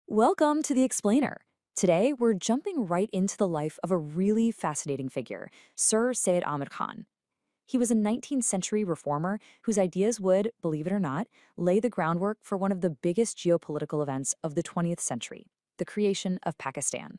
Welcome to The Explainer. Today, we're jumping right into the life of a really fascinating figure, Sir Syed Ahmed Khan. He was a 19th century reformer whose ideas would, believe it or not, lay the groundwork for one of the biggest geopolitical events of the 20th century, the creation of Pakistan.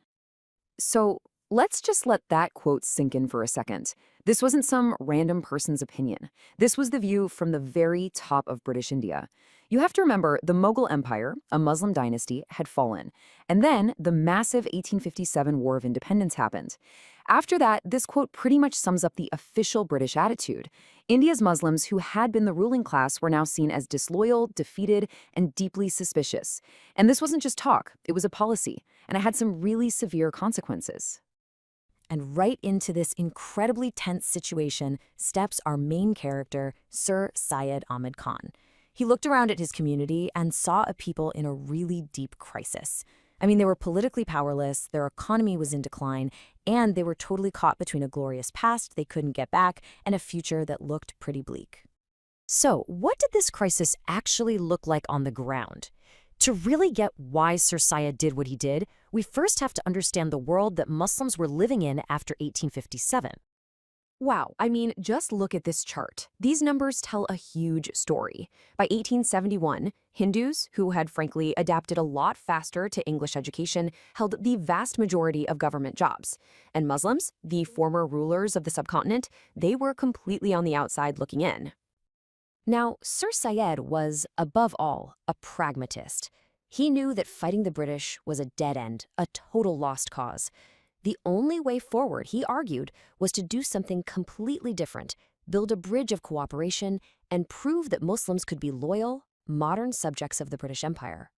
So let's just let that quote sink in for a second. This wasn't some random person's opinion. This was the view from the very top of British India. You have to remember the Mughal Empire, a Muslim dynasty, had fallen. And then the massive 1857 War of Independence happened. After that, this quote pretty much sums up the official British attitude. India's Muslims, who had been the ruling class, were now seen as disloyal, defeated, and deeply suspicious. And this wasn't just talk, it was a policy, and it had some really severe consequences. And right into this incredibly tense situation steps our main character, Sir Syed Ahmed Khan. He looked around at his community and saw a people in a really deep crisis. I mean, they were politically powerless, their economy was in decline, and they were totally caught between a glorious past they couldn't get back and a future that looked pretty bleak. So, what did this crisis actually look like on the ground? To really get why Sir Syed did what he did, we first have to understand the world that Muslims were living in after 1857. Wow, I mean, just look at this chart. These numbers tell a huge story. By 1871, Hindus, who had frankly adapted a lot faster to English education, held the vast majority of government jobs. And Muslims, the former rulers of the subcontinent, they were completely on the outside looking in. Now, Sir Syed was, above all, a pragmatist. He knew that fighting the British was a dead end, a total lost cause. The only way forward, he argued, was to do something completely different, build a bridge of cooperation, and prove that Muslims could be loyal, modern subjects of the British Empire.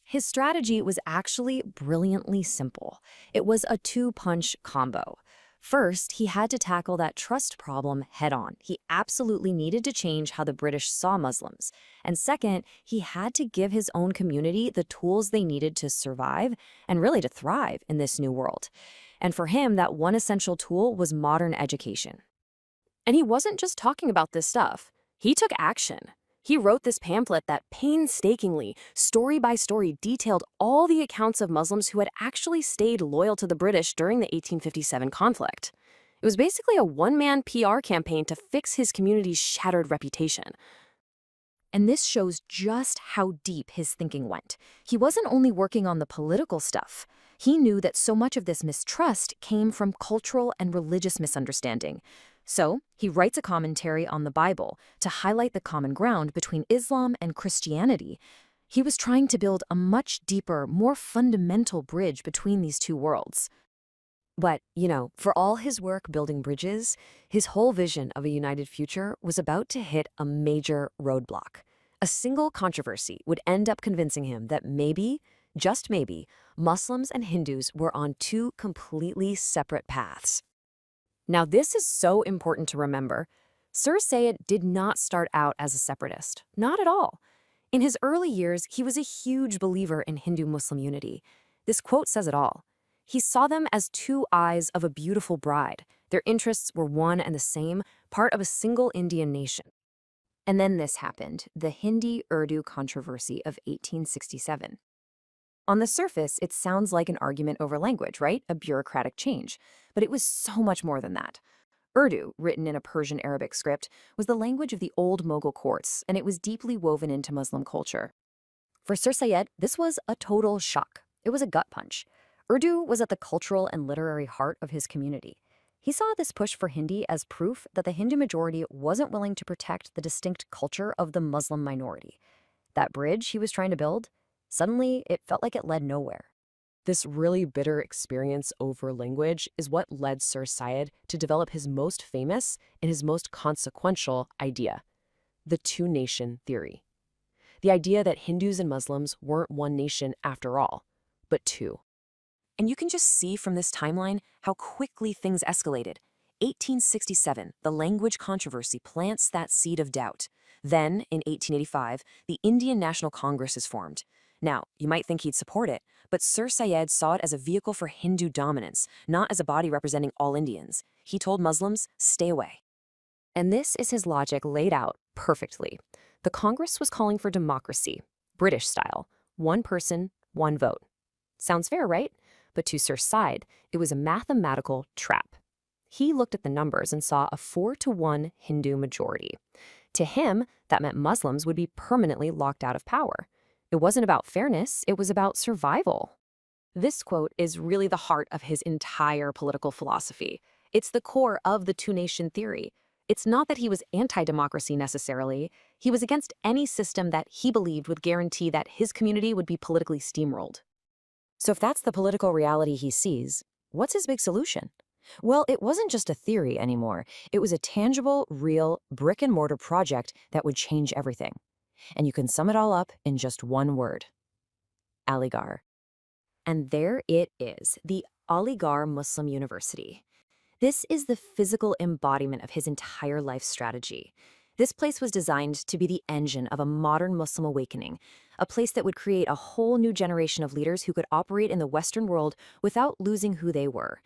His strategy was actually brilliantly simple. It was a two-punch combo. First, he had to tackle that trust problem head-on. He absolutely needed to change how the British saw Muslims. And second, he had to give his own community the tools they needed to survive and really to thrive in this new world. And for him, that one essential tool was modern education. And he wasn't just talking about this stuff. He took action. He wrote this pamphlet that painstakingly, story by story, detailed all the accounts of Muslims who had actually stayed loyal to the British during the 1857 conflict. It was basically a one-man PR campaign to fix his community's shattered reputation. And this shows just how deep his thinking went. He wasn't only working on the political stuff. He knew that so much of this mistrust came from cultural and religious misunderstanding. So, he writes a commentary on the Bible to highlight the common ground between Islam and Christianity. He was trying to build a much deeper, more fundamental bridge between these two worlds. But, for all his work building bridges, his whole vision of a united future was about to hit a major roadblock. A single controversy would end up convincing him that maybe, just maybe, Muslims and Hindus were on two completely separate paths. Now, this is so important to remember. Sir Syed did not start out as a separatist. Not at all. In his early years, he was a huge believer in Hindu-Muslim unity. This quote says it all. He saw them as two eyes of a beautiful bride. Their interests were one and the same, part of a single Indian nation. And then this happened, the Hindi-Urdu controversy of 1867. On the surface, it sounds like an argument over language, right? A bureaucratic change. But it was so much more than that. Urdu, written in a Persian Arabic script, was the language of the old Mughal courts, and it was deeply woven into Muslim culture. For Sir Syed, this was a total shock. It was a gut punch. Urdu was at the cultural and literary heart of his community. He saw this push for Hindi as proof that the Hindu majority wasn't willing to protect the distinct culture of the Muslim minority. That bridge he was trying to build, suddenly it felt like it led nowhere. This really bitter experience over language is what led Sir Syed to develop his most famous and his most consequential idea, the two-nation theory. The idea that Hindus and Muslims weren't one nation after all, but two. And you can just see from this timeline how quickly things escalated. 1867, the language controversy plants that seed of doubt. Then, in 1885, the Indian National Congress is formed. Now, you might think he'd support it, but Sir Syed saw it as a vehicle for Hindu dominance, not as a body representing all Indians. He told Muslims, stay away. And this is his logic laid out perfectly. The Congress was calling for democracy, British style, one person, one vote. Sounds fair, right? But to Sir Syed, it was a mathematical trap. He looked at the numbers and saw a 4-to-1 Hindu majority. To him, that meant Muslims would be permanently locked out of power. It wasn't about fairness, it was about survival. This quote is really the heart of his entire political philosophy. It's the core of the two-nation theory. It's not that he was anti-democracy necessarily. He was against any system that he believed would guarantee that his community would be politically steamrolled. So if that's the political reality he sees, what's his big solution? Well, it wasn't just a theory anymore. It was a tangible, real, brick-and-mortar project that would change everything. And you can sum it all up in just one word: Aligarh. And there it is, the Aligarh Muslim University. This is the physical embodiment of his entire life strategy. This place was designed to be the engine of a modern Muslim awakening, a place that would create a whole new generation of leaders who could operate in the Western world without losing who they were.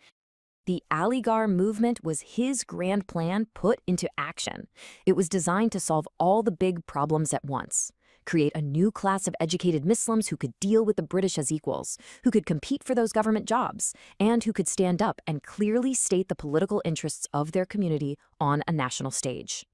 The Aligarh Movement was his grand plan put into action. It was designed to solve all the big problems at once. Create a new class of educated Muslims who could deal with the British as equals, who could compete for those government jobs, and who could stand up and clearly state the political interests of their community on a national stage.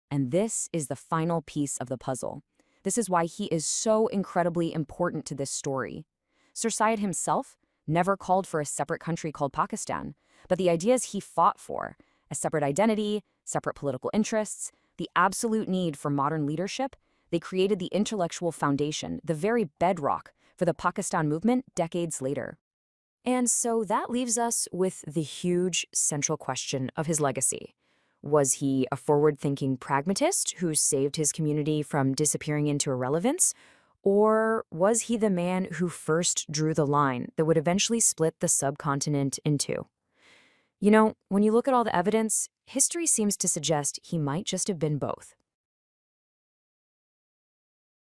And this is the final piece of the puzzle. This is why he is so incredibly important to this story. Sir Syed himself never called for a separate country called Pakistan, but the ideas he fought for, a separate identity, separate political interests, the absolute need for modern leadership, they created the intellectual foundation, the very bedrock, for the Pakistan movement decades later. And so that leaves us with the huge central question of his legacy. Was he a forward-thinking pragmatist who saved his community from disappearing into irrelevance? Or was he the man who first drew the line that would eventually split the subcontinent in two? You know, when you look at all the evidence, history seems to suggest he might just have been both.